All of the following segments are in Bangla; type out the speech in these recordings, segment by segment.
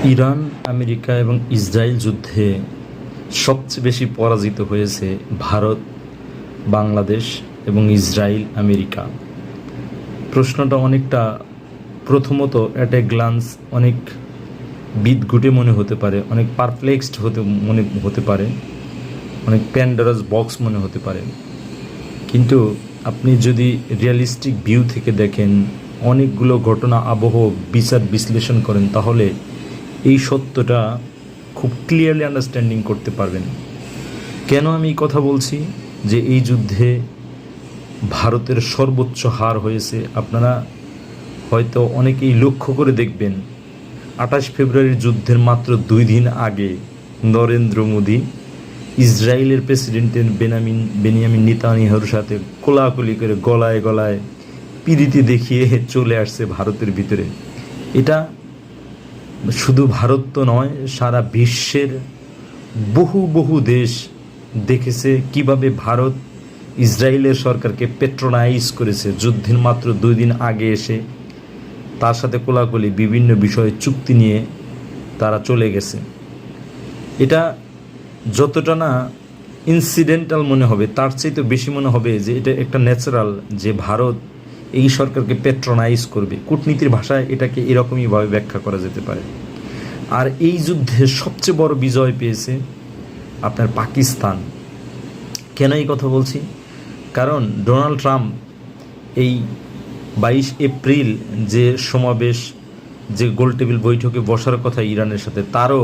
ইরান, আমেরিকা এবং ইসরায়েল যুদ্ধে সবচেয়ে বেশি পরাজিত হয়েছে ভারত, বাংলাদেশ এবং ইসরায়েল, আমেরিকা। প্রশ্নটা অনেকটা প্রথমত অ্যাট এ গ্লান্স অনেক বিদঘুটে মনে হতে পারে, অনেক পারপ্লেক্সড মনে হতে পারে, অনেক প্যান্ডারাস বক্স মনে হতে পারে। কিন্তু আপনি যদি রিয়েলিস্টিক ভিউ থেকে দেখেন, অনেকগুলো ঘটনা আবহ বিচার বিশ্লেষণ করেন, তাহলে এই সত্যটা খুব ক্লিয়ারলি আন্ডারস্ট্যান্ডিং করতে পারবেন। কেন আমি এই কথা বলছি যে এই যুদ্ধে ভারতের সর্বোচ্চ হার হয়েছে? আপনারা হয়তো অনেকেই লক্ষ্য করে দেখবেন, 28 ফেব্রুয়ারির যুদ্ধের মাত্র 2 দিন আগে নরেন্দ্র মোদী ইসরায়েলের প্রেসিডেন্টের বেনিয়ামিন নেতানিয়াহুর সাথে কোলাকুলি করে গলায় গলায় পিরিতি দেখিয়ে চলে আসছে ভারতের ভিতরে। এটা শুধু ভারত তো নয়, সারা বিশ্বের বহু বহু দেশ দেখেছে কিভাবে ভারত ইসরায়েলের সরকারকে পেট্রোনাইজ করেছে। যুদ্ধের মাত্র 2 দিন আগে এসে তার সাথে কোলাকুলি বিভিন্ন বিষয়ে চুক্তি নিয়ে তারা চলে গেছে। এটা যতটা না ইনসিডেন্টাল মনে হবে, তার চাইতে বেশি মনে হবে যে এটা একটা ন্যাচারাল, যে ভারত এই সরকারকে পেট্রোনাইজ করবে। কূটনীতির ভাষায় এটাকে এরকমইভাবে ব্যাখ্যা করা যেতে পারে। আর এই যুদ্ধে সবচেয়ে বড় বিজয় পেয়েছে আপনার পাকিস্তান। কেন এই কথা বলছি? কারণ ডোনাল্ড ট্রাম্প এই 22 এপ্রিল যে সমাবেশ, যে গোলটেবিল বৈঠকে বসার কথা ইরানের সাথে, তারও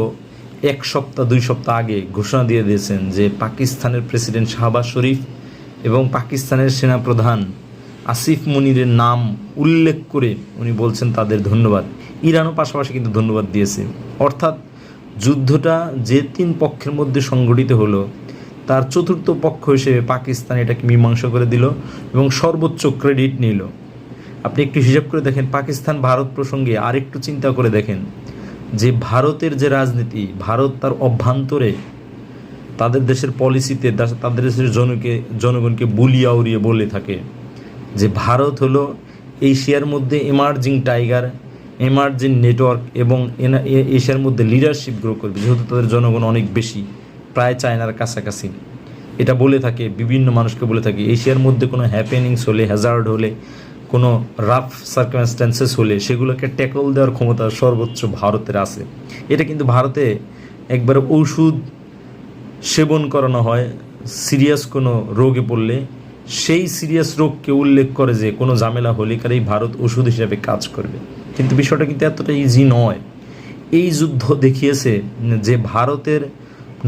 1 সপ্তাহ 2 সপ্তাহ আগে ঘোষণা দিয়ে দিয়েছেন যে পাকিস্তানের প্রেসিডেন্ট শাহবাজ শরীফ এবং পাকিস্তানের সেনাপ্রধান আসিফ মুনিরের নাম উল্লেখ করে উনি বলছেন তাদের ধন্যবাদ। ইরানও পাশাপাশি কিন্তু ধন্যবাদ দিয়েছে। অর্থাৎ যুদ্ধটা যে 3 পক্ষের মধ্যে সংগঠিত হলো, তার চতুর্থ পক্ষ হিসেবে পাকিস্তান এটাকে মীমাংসা করে দিল এবং সর্বোচ্চ ক্রেডিট নিল। আপনি একটু হিসাব করে দেখেন, পাকিস্তান ভারত প্রসঙ্গে আরেকটু চিন্তা করে দেখেন যে ভারতের যে রাজনীতি, ভারত তার অভ্যন্তরে তাদের দেশের পলিসিতে তাদের দেশের জনগণকে বুলিয়া উড়িয়ে বলে থাকে যে ভারত হলো এশিয়ার মধ্যে এমার্জিং টাইগার, এমার্জিং নেটওয়ার্ক এবং এশিয়ার মধ্যে লিডারশিপ গ্রো করবে, যেহেতু তাদের জনগণ অনেক বেশি, প্রায় চায়নার কাছাকাছি। এটা বলে থাকে, বিভিন্ন মানুষকে বলে থাকে, এশিয়ার মধ্যে কোনো হ্যাপেনিংস হলে, হ্যাজার্ড হলে, কোনো রাফ সার্কামস্ট্যান্সেস হলে সেগুলোকে ট্যাকল দেওয়ার ক্ষমতা সর্বোচ্চ ভারতের আছে। এটা কিন্তু ভারতে একবার ওষুধ সেবন করানো হয় সিরিয়াস কোনো রোগে পড়লে, সেই সিরিয়াস রোগকে উল্লেখ করে যে কোনো ঝামেলা হলে কারেই ভারত ওষুধ হিসাবে কাজ করবে। কিন্তু বিষয়টা কিন্তু এতটা ইজি নয়। এই যুদ্ধ দেখিয়েছে যে ভারতের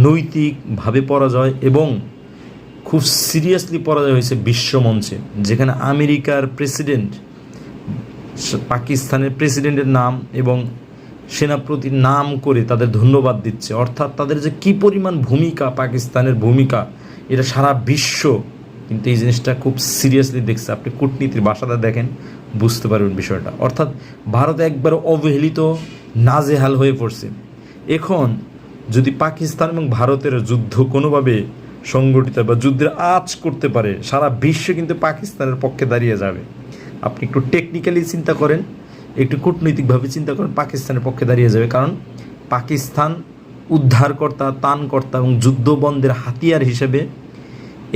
নৈতিকভাবে পরাজয় এবং খুব সিরিয়াসলি পরাজয় হয়েছে বিশ্বমঞ্চে, যেখানে আমেরিকার প্রেসিডেন্ট পাকিস্তানের প্রেসিডেন্টের নাম এবং সেনাপতির নাম করে তাদের ধন্যবাদ দিচ্ছে। অর্থাৎ তাদের যে কী পরিমাণ ভূমিকা, পাকিস্তানের ভূমিকা, এটা সারা বিশ্ব কিন্তু এই জিনিসটা খুব সিরিয়াসলি দেখছে। আপনি কূটনীতির ভাষাটা দেখেন, বুঝতে পারবেন বিষয়টা। অর্থাৎ ভারত একবার অবহেলিত, নাজেহাল হয়ে পড়ছে। এখন যদি পাকিস্তান এবং ভারতের যুদ্ধ কোনোভাবে সংগঠিত বা যুদ্ধের আঁচ করতে পারে, সারা বিশ্ব কিন্তু পাকিস্তানের পক্ষে দাঁড়িয়ে যাবে। আপনি একটু টেকনিক্যালি চিন্তা করেন, একটু কূটনৈতিকভাবে চিন্তা করেন, পাকিস্তানের পক্ষে দাঁড়িয়ে যাবে। কারণ পাকিস্তান উদ্ধারকর্তা, ত্রাণকর্তা এবং যুদ্ধবন্ধের হাতিয়ার হিসেবে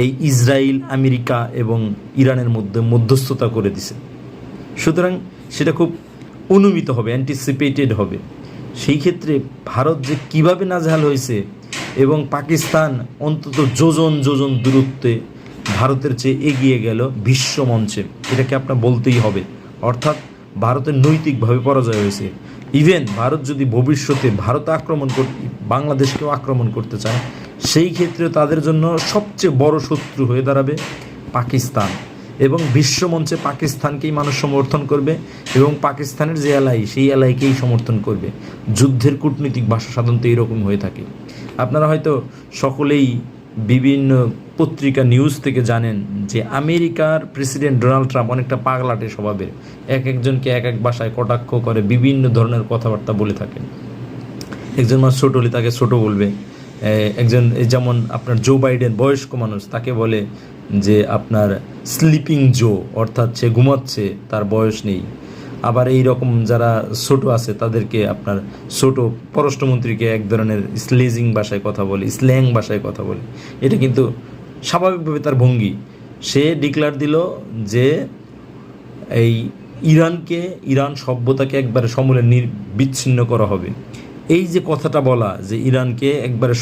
এই ইসরায়েল, আমেরিকা এবং ইরানের মধ্যে মধ্যস্থতা করে দিছে। সুতরাং সেটা খুব অনুমিত হবে, অ্যান্টিসিপেটেড হবে। সেই ক্ষেত্রে ভারত যে কীভাবে নাজেহাল হয়েছে এবং পাকিস্তান অন্তত যোজন যোজন দূরত্বে ভারতের চেয়ে এগিয়ে গেল বিশ্বমঞ্চে, এটাকে আপনার বলতেই হবে। অর্থাৎ ভারতের নৈতিকভাবে পরাজয় হয়েছে। ইভেন ভারত যদি ভবিষ্যতে বাংলাদেশকেও আক্রমণ করতে চায়, সেই ক্ষেত্রে তাদের জন্য সবচেয়ে বড় শত্রু হয়ে দাঁড়াবে পাকিস্তান, এবং বিশ্বমঞ্চে পাকিস্তানকেই মানুষ সমর্থন করবে এবং পাকিস্তানের যে এলাই, সেই এলাইকেই সমর্থন করবে। যুদ্ধের কূটনীতিক ভাষা সাধারণত এরকম হয়ে থাকে। আপনারা হয়তো সকলেই বিভিন্ন পত্রিকা নিউজ থেকে জানেন যে আমেরিকার প্রেসিডেন্ট ডোনাল্ড ট্রাম্প অনেকটা পাগলাটে স্বভাবের, একজনকে এক ভাষায় কটাক্ষ করে, বিভিন্ন ধরনের কথাবার্তা বলে থাকেন। একজন মানুষ ছোটো হলে তাকে ছোটো বলবে, একজন যেমন আপনার জো বাইডেন বয়স্ক মানুষ, তাকে বলে যে আপনার স্লিপিং জো, অর্থাৎ সে ঘুমাচ্ছে, তার বয়স নেই। আবার এই রকম যারা ছোট আছে তাদেরকে আপনার ছোট পররাষ্ট্রমন্ত্রীকে এক ধরনের স্লেজিং ভাষায় কথা বলে, স্ল্যাং ভাষায় কথা বলে। এটা কিন্তু স্বাভাবিকভাবে তার ভঙ্গি। সে ডিক্লার দিল যে এই ইরান সভ্যতাকে একবারে সমূলে বিচ্ছিন্ন করা হবে। এই যে কথাটা বলা যে ইরানকে একবারে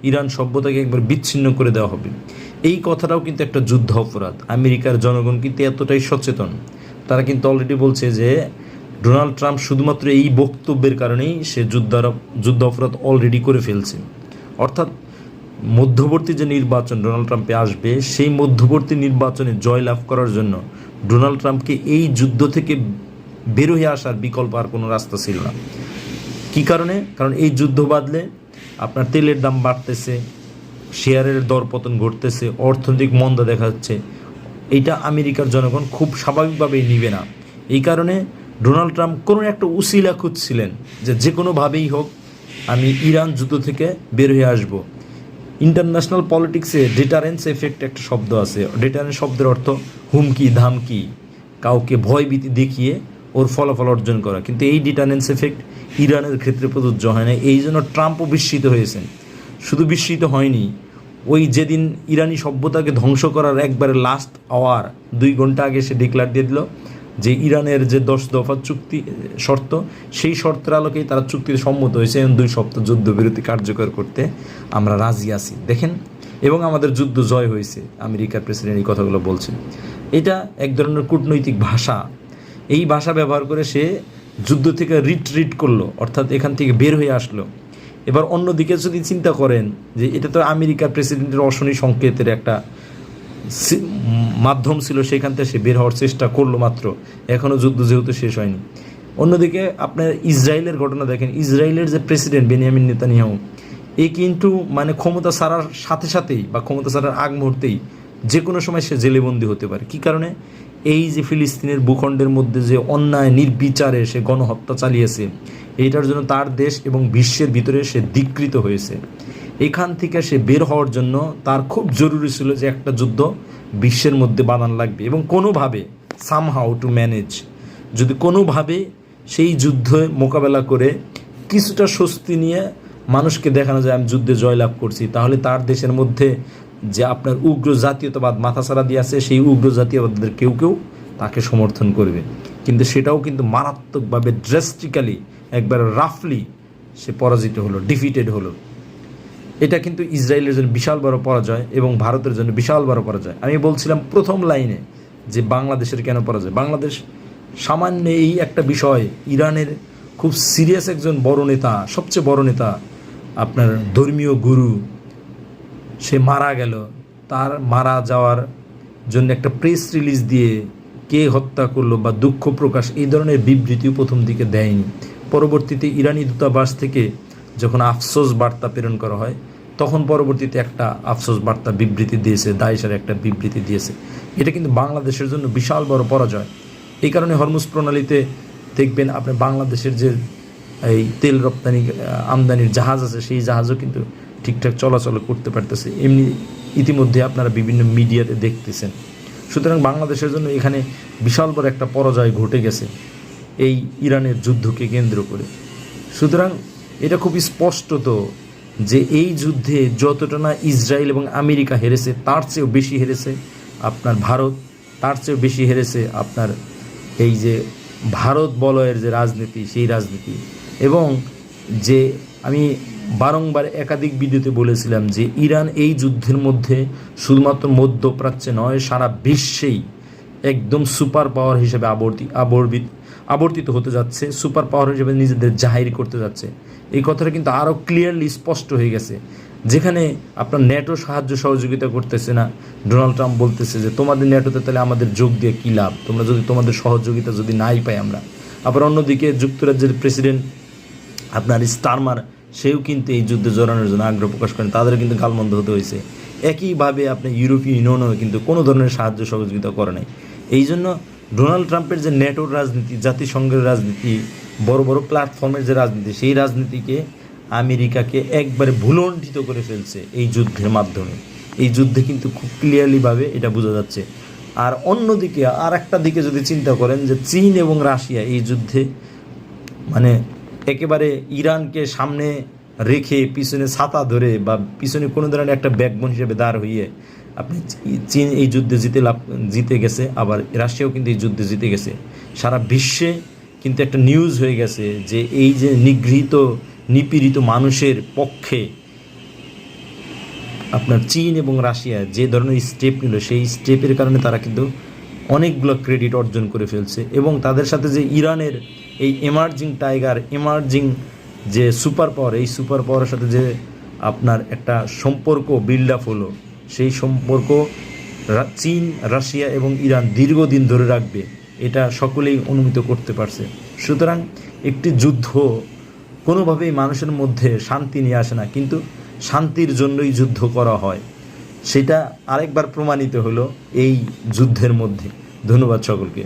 ইরান সভ্যতাকে একবার বিচ্ছিন্ন করে দেওয়া হবে, এই কথাটাও কিন্তু একটা যুদ্ধ অপরাধ। আমেরিকার জনগণ কিন্তু এতটাই সচেতন, তারা কিন্তু অলরেডি বলছে যে ডোনাল্ড ট্রাম্প শুধুমাত্র এই বক্তব্যের কারণেই সে যুদ্ধ অপরাধ অলরেডি করে ফেলছে। অর্থাৎ মধ্যবর্তী যে নির্বাচন ডোনাল্ড ট্রাম্পে আসবে, সেই মধ্যবর্তী নির্বাচনে জয়লাভ করার জন্য ডোনাল্ড ট্রাম্পকে এই যুদ্ধ থেকে বের হয়ে আসার বিকল্প আর কোনো রাস্তা ছিল না। কী কারণে? কারণ এই যুদ্ধ বাদলে আপনার তেলের দাম বাড়তেছে, শেয়ারের দরপতন ঘটতেছে, অর্থনৈতিক মন্দা দেখা যাচ্ছে। এইটা আমেরিকার জনগণ খুব স্বাভাবিকভাবেই নিবে না। এই কারণে ডোনাল্ড ট্রাম্প কোনো একটা উসিলা খুঁজছিলেন যে কোনোভাবেই হোক আমি ইরান যুদ্ধ থেকে বের হয়ে আসবো। ইন্টারন্যাশনাল পলিটিক্সে ডিটারেন্স এফেক্ট একটা শব্দ আছে। ডিটারেন্স শব্দের অর্থ হুমকি ধামকি, কাউকে ভয়ভীতি দেখিয়ে ওর ফলাফল অর্জন করা। কিন্তু এই ডিটারেন্স এফেক্ট ইরানের ক্ষেত্রে প্রযোজ্য হয় না। এই জন্য ট্রাম্পও বিস্মিত হয়েছেন। শুধু বিস্মিত হয়নি, ওই যেদিন ইরানি সভ্যতাকে ধ্বংস করার একবারে লাস্ট আওয়ার 2 ঘন্টা আগে সে ডিক্লার দিয়ে দিল যে ইরানের যে 10 দফা চুক্তি শর্ত, সেই শর্তের আলোকেই তারা চুক্তিতে সম্মত হয়েছে এবং 2 সপ্তাহ যুদ্ধবিরতি কার্যকর করতে আমরা রাজি আছি। দেখেন, এবং আমাদের যুদ্ধ জয় হয়েছে। আমেরিকার প্রেসিডেন্ট এই কথাগুলো বলছেন। এটা এক ধরনের কূটনৈতিক ভাষা। এই ভাষা ব্যবহার করে সে যুদ্ধ থেকে রিট্রিট করলো, অর্থাৎ এখান থেকে বের হয়ে আসলো। এবার অন্যদিকে যদি চিন্তা করেন যে এটা তো আমেরিকার প্রেসিডেন্টের অশনি সংকেতের একটা মাধ্যম ছিল, সেখান থেকে সে বের হওয়ার চেষ্টা করলো মাত্র, এখনও যুদ্ধ যেহেতু শেষ হয়নি। অন্যদিকে আপনার ইসরায়েলের ঘটনা দেখেন। ইসরায়েলের যে প্রেসিডেন্ট বেনিয়ামিন নেতানিয়াহু, এ কিন্তু মানে ক্ষমতা ছাড়ার সাথে সাথেই বা ক্ষমতা ছাড়ার আগ মুহূর্তেই যে কোনো সময় সে জেলেবন্দি হতে পারে। কী কারণে? এই যে ফিলিস্তিনের ভূখণ্ডের মধ্যে যে অন্যায় নির্বিচারে সে গণহত্যা চালিয়েছে, এইটার জন্য তার দেশ এবং বিশ্বের ভিতরে সে ধিক্কৃত হয়েছে। এখান থেকে সে বের হওয়ার জন্য তার খুব জরুরি ছিল যে একটা যুদ্ধ বিশ্বের মধ্যে বাঁধান লাগবে এবং কোনোভাবে সামহাউ টু ম্যানেজ, যদি কোনোভাবে সেই যুদ্ধে মোকাবেলা করে কিছুটা স্বস্তি নিয়ে মানুষকে দেখানো যায় আমি যুদ্ধে জয়লাভ করছি, তাহলে তার দেশের মধ্যে যে আপনার উগ্র জাতীয়তাবাদ মাথাছাড়া দিয়ে আছে, সেই উগ্র জাতীয়বাদের কেউ তাকে সমর্থন করবে। কিন্তু সেটাও কিন্তু মারাত্মকভাবে ড্রাস্টিক্যালি একবার রাফলি সে পরাজিত হলো, ডিফিটেড হলো। এটা কিন্তু ইসরায়েলের জন্য বিশাল বড় পরাজয় এবং ভারতের জন্য বিশাল বড় পরাজয়। আমি বলছিলাম প্রথম লাইনে যে বাংলাদেশের কেন পরাজয়। বাংলাদেশ সামান্য এই একটা বিষয়, ইরানের খুব সিরিয়াস একজন বড় নেতা, সবচেয়ে বড় নেতা, আপনার ধর্মীয় গুরু, সে মারা গেল। তার মারা যাওয়ার জন্য একটা প্রেস রিলিজ দিয়ে কে হত্যা করলো বা দুঃখ প্রকাশ, এই ধরনের বিবৃতিও প্রথম দিকে দেয়নি। পরবর্তীতে ইরানি দূতাবাস থেকে যখন আফসোস বার্তা প্রেরণ করা হয়, তখন পরবর্তীতে একটা আফসোস বার্তা বিবৃতি দিয়েছে, দায়েশের একটা বিবৃতি দিয়েছে। এটা কিন্তু বাংলাদেশের জন্য বিশাল বড় পরাজয়। এই কারণে হরমুজ প্রণালীতে দেখবেন আপনার বাংলাদেশের যে এই তেল রপ্তানি আমদানির জাহাজ আছে, সেই জাহাজও কিন্তু ঠিকঠাক চলাচল করতে পারতেছে। এমনি ইতিমধ্যে আপনারা বিভিন্ন মিডিয়াতে দেখতেছেন। সুতরাং বাংলাদেশের জন্য এখানে বিশাল বড় একটা পরাজয় ঘটে গেছে এই ইরানের যুদ্ধকে কেন্দ্র করে। সুতরাং এটা খুব স্পষ্টত যে এই যুদ্ধে যতটা না ইসরায়েল এবং আমেরিকা হেরেছে, তার চেয়েও বেশি হেরেছে আপনার ভারত, তার চেয়েও বেশি হেরেছে আপনার এই যে ভারত বলয়ের যে রাজনীতি, সেই রাজনীতি। এবং যে আমি বারংবার একাধিক ভিডিওতে বলেছিলাম যে ইরান এই যুদ্ধের মধ্যে শুধুমাত্র মধ্যপ্রাচ্যে নয়, সারা বিশ্বেই একদম সুপার পাওয়ার হিসেবে আবর্তিত হতে যাচ্ছে, সুপার পাওয়ার হিসেবে নিজেদের জাহির করতে যাচ্ছে। এই কথাটা কিন্তু আরও ক্লিয়ারলি স্পষ্ট হয়ে গেছে। যেখানে আপনার ন্যাটো সাহায্য সহযোগিতা করতেছে না, ডোনাল্ড ট্রাম্প বলতেছে যে তোমাদের ন্যাটোতে তাহলে আমাদের যোগ দিয়ে কী লাভ, তোমরা যদি তোমাদের সহযোগিতা যদি নাই পাই আমরা। আবার অন্যদিকে যুক্তরাজ্যের প্রেসিডেন্ট আপনার স্টারমার, সেও কিন্তু এই যুদ্ধে জড়ানোর জন্য আগ্রহ প্রকাশ করেন, তাদেরও কিন্তু গালমন্দ হতে হয়েছে। একইভাবে আপনার ইউরোপীয় ইউনিয়নও কিন্তু কোনো ধরনের সাহায্য সহযোগিতা করে নাই। এই জন্য ডোনাল্ড ট্রাম্পের যে ন্যাটোর রাজনীতি, জাতিসংঘের রাজনীতি, বড় বড় প্ল্যাটফর্মের যে রাজনীতি, সেই রাজনীতিকে আমেরিকাকে একবারে ভুলণ্ঠিত করে ফেলছে এই যুদ্ধের মাধ্যমে। এই যুদ্ধে কিন্তু খুব ক্লিয়ারলিভাবে এটা বোঝা যাচ্ছে। আর অন্যদিকে আর একটা দিকে যদি চিন্তা করেন যে চীন এবং রাশিয়া এই যুদ্ধে মানে একেবারে ইরানকে সামনে রেখে পিছনে ছাতা ধরে বা পিছনে কোনো ধরনের একটা ব্যাকবোন হিসেবে দাঁড় হইয়ে আপনি চীন এই যুদ্ধে জিতে গেছে, আবার রাশিয়াও কিন্তু এই যুদ্ধে জিতে গেছে। সারা বিশ্বে কিন্তু একটা নিউজ হয়ে গেছে যে এই যে নিগৃহীত নিপীড়িত মানুষের পক্ষে আপনার চীন এবং রাশিয়া যে ধরনের স্টেপ নিল, সেই স্টেপের কারণে তারা কিন্তু অনেকগুলো ক্রেডিট অর্জন করে ফেলছে। এবং তাদের সাথে যে ইরানের এই এমার্জিং টাইগার, এমার্জিং যে সুপার পাওয়ার, এই সুপার পাওয়ারের সাথে যে আপনার একটা সম্পর্ক বিল্ড আপ হলো, সেই সম্পর্ক চীন, রাশিয়া এবং ইরান দীর্ঘদিন ধরে রাখবে, এটা সকলেই অনুমিত করতে পারছে। সুতরাং একটি যুদ্ধ কোনোভাবেই মানুষের মধ্যে শান্তি নিয়ে আসে না, কিন্তু শান্তির জন্যই যুদ্ধ করা হয়। সেটা আরেকবার প্রমাণিত হলো এই যুদ্ধের মধ্যে। ধন্যবাদ সকলকে।